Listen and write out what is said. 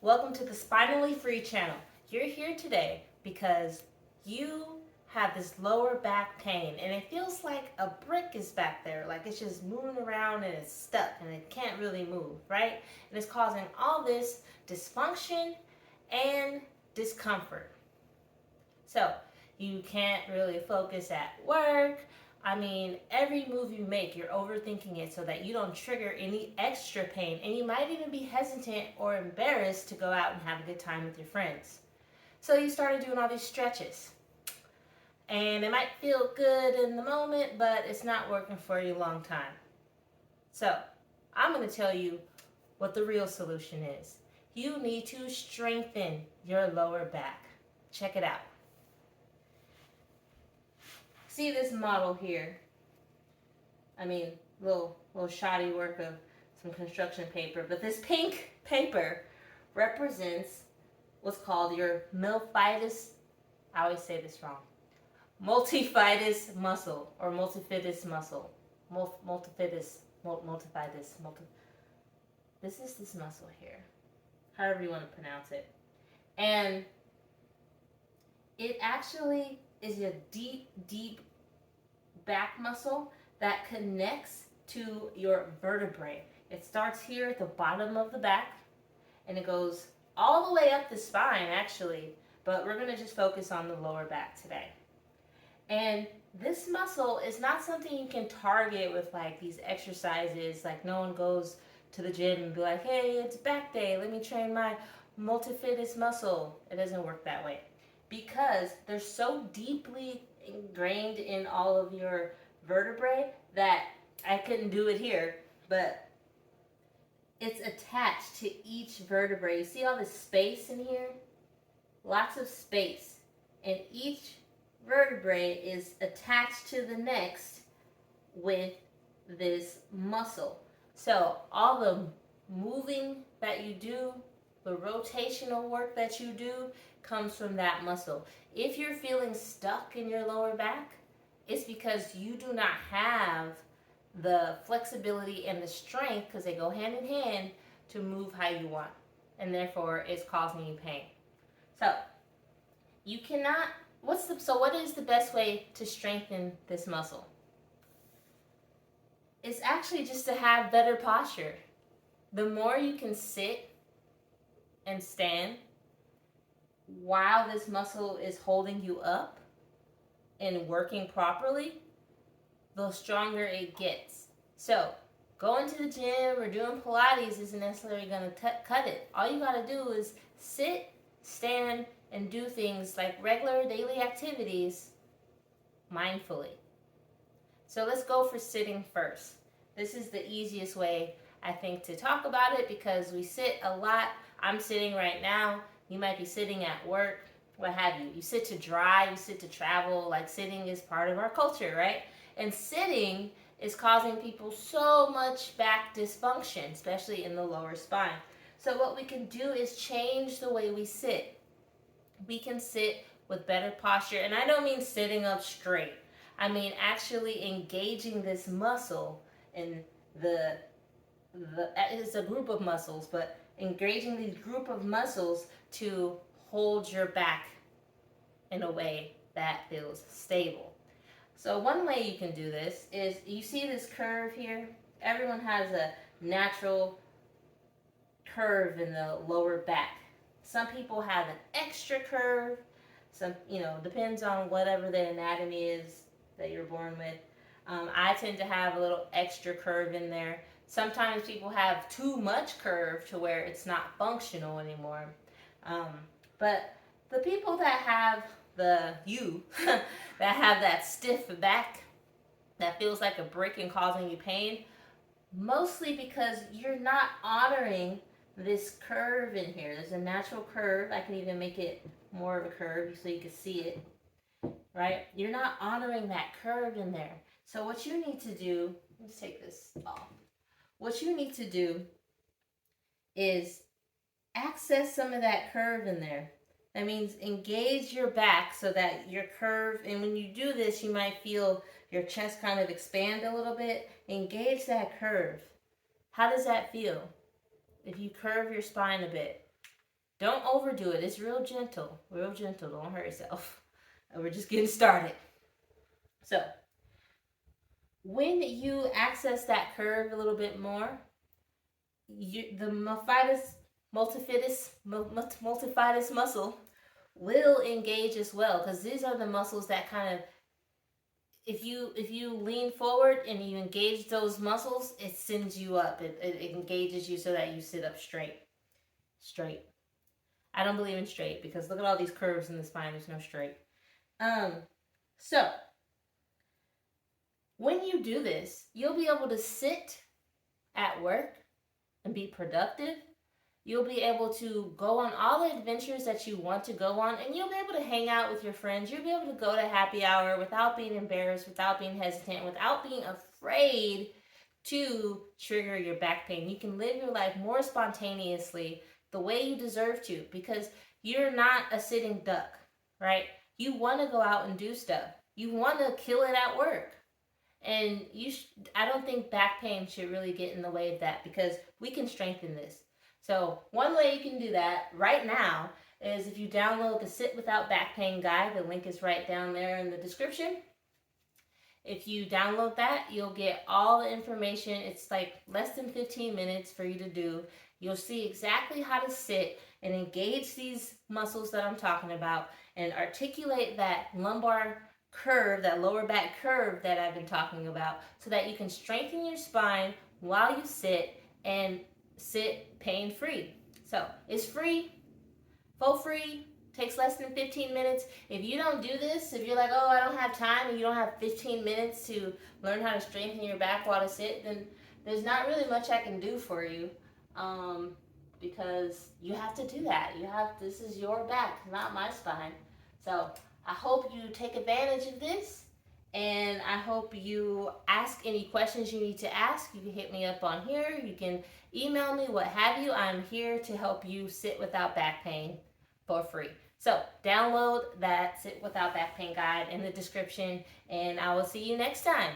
Welcome to the Spinally Free channel. You're here today because you have this lower back pain and it feels like a brick is back there, like it's just moving around and it's stuck and it can't really move, right? And it's causing all this dysfunction and discomfort. So you can't really focus at work. I mean, every move you make, you're overthinking it so that you don't trigger any extra pain. And you might even be hesitant or embarrassed to go out and have a good time with your friends. So you started doing all these stretches. And it might feel good in the moment, but it's not working for a long time. So I'm going to tell you what the real solution is. You need to strengthen your lower back. Check it out. See this model here. I mean, little shoddy work of some construction paper, but this pink paper represents what's called your Multifidus. I always say this wrong. Multifidus muscle or multifidus muscle. Multifidus. This is this muscle here. However you want to pronounce it. And it actually is a deep back muscle that connects to your vertebrae. It starts here at the bottom of the back and it goes all the way up the spine actually, but we're going to just focus on the lower back today. And this muscle is not something you can target with like these exercises. Like no one goes to the gym and be like, hey, it's back day, let me train my multifidus muscle. It doesn't work that way because they're so deeply ingrained in all of your vertebrae that I couldn't do it here, but it's attached to each vertebrae. You see all this space in here? Lots of space. And each vertebrae is attached to the next with this muscle. So all the moving that you do, the rotational work that you do comes from that muscle. If you're feeling stuck in your lower back, it's because you do not have the flexibility and the strength, because they go hand in hand, to move how you want. And therefore, it's causing you pain. So, you cannot, what is the best way to strengthen this muscle? It's actually just to have better posture. The more you can sit and stand while this muscle is holding you up and working properly, the stronger it gets. So going to the gym or doing Pilates isn't necessarily going to cut it. All you got to do is sit, stand, and do things like regular daily activities mindfully. So let's go for sitting first. This is the easiest way, I think, to talk about it because we sit a lot. I'm sitting right now. You might be sitting at work, what have you. You sit to drive, you sit to travel. Like sitting is part of our culture, right? And sitting is causing people so much back dysfunction, especially in the lower spine. So what we can do is change the way we sit. We can sit with better posture. And I don't mean sitting up straight. I mean actually engaging this muscle in it's a group of muscles, but engaging these group of muscles to hold your back in a way that feels stable. So one way you can do this is, you see this curve here? Everyone has a natural curve in the lower back. Some people have an extra curve. Some, depends on whatever the anatomy is that you're born with. I tend to have a little extra curve in there. Sometimes people have too much curve to where it's not functional anymore. But the people that have that have that stiff back that feels like a brick and causing you pain, mostly because you're not honoring this curve in here. There's a natural curve. I can even make it more of a curve so you can see it, right? You're not honoring that curve in there. So what you need to do, let's take this off. What you need to do is access some of that curve in there. That means engage your back so that your curve, and when you do this, you might feel your chest kind of expand a little bit. Engage that curve. How does that feel? If you curve your spine a bit, Don't overdo it. It's real gentle. Real gentle. Don't hurt yourself. And we're just getting started. So, when you access that curve a little bit more, the multifidus muscle will engage as well, because these are the muscles that kind of, if you lean forward and you engage those muscles, it sends you up. It engages you so that you sit up straight. I don't believe in straight, because look at all these curves in the spine. There's no straight. So when you do this, you'll be able to sit at work and be productive. You'll be able to go on all the adventures that you want to go on, and you'll be able to hang out with your friends. You'll be able to go to happy hour without being embarrassed, without being hesitant, without being afraid to trigger your back pain. You can live your life more spontaneously the way you deserve to, because you're not a sitting duck, right? You want to go out and do stuff. You want to kill it at work. And I don't think back pain should really get in the way of that, because we can strengthen this. So one way you can do that right now is if you download the Sit Without Back Pain guide. The link is right down there in the description. If you download that, you'll get all the information. It's like less than 15 minutes for you to do. You'll see exactly how to sit and engage these muscles that I'm talking about, and articulate that lumbar curve, that lower back curve that I've been talking about, so that you can strengthen your spine while you sit, and sit pain-free. So it's free, for free, takes less than 15 minutes. If you don't do this, if you're like, oh, I don't have time, and you don't have 15 minutes to learn how to strengthen your back while to sit, then there's not really much I can do for you, because you have to do that. This is your back, not my spine. So I hope you take advantage of this, and I hope you ask any questions you need to ask. You can hit me up on here. You can email me, what have you. I'm here to help you sit without back pain for free. So download that Sit Without Back Pain guide in the description, and I will see you next time.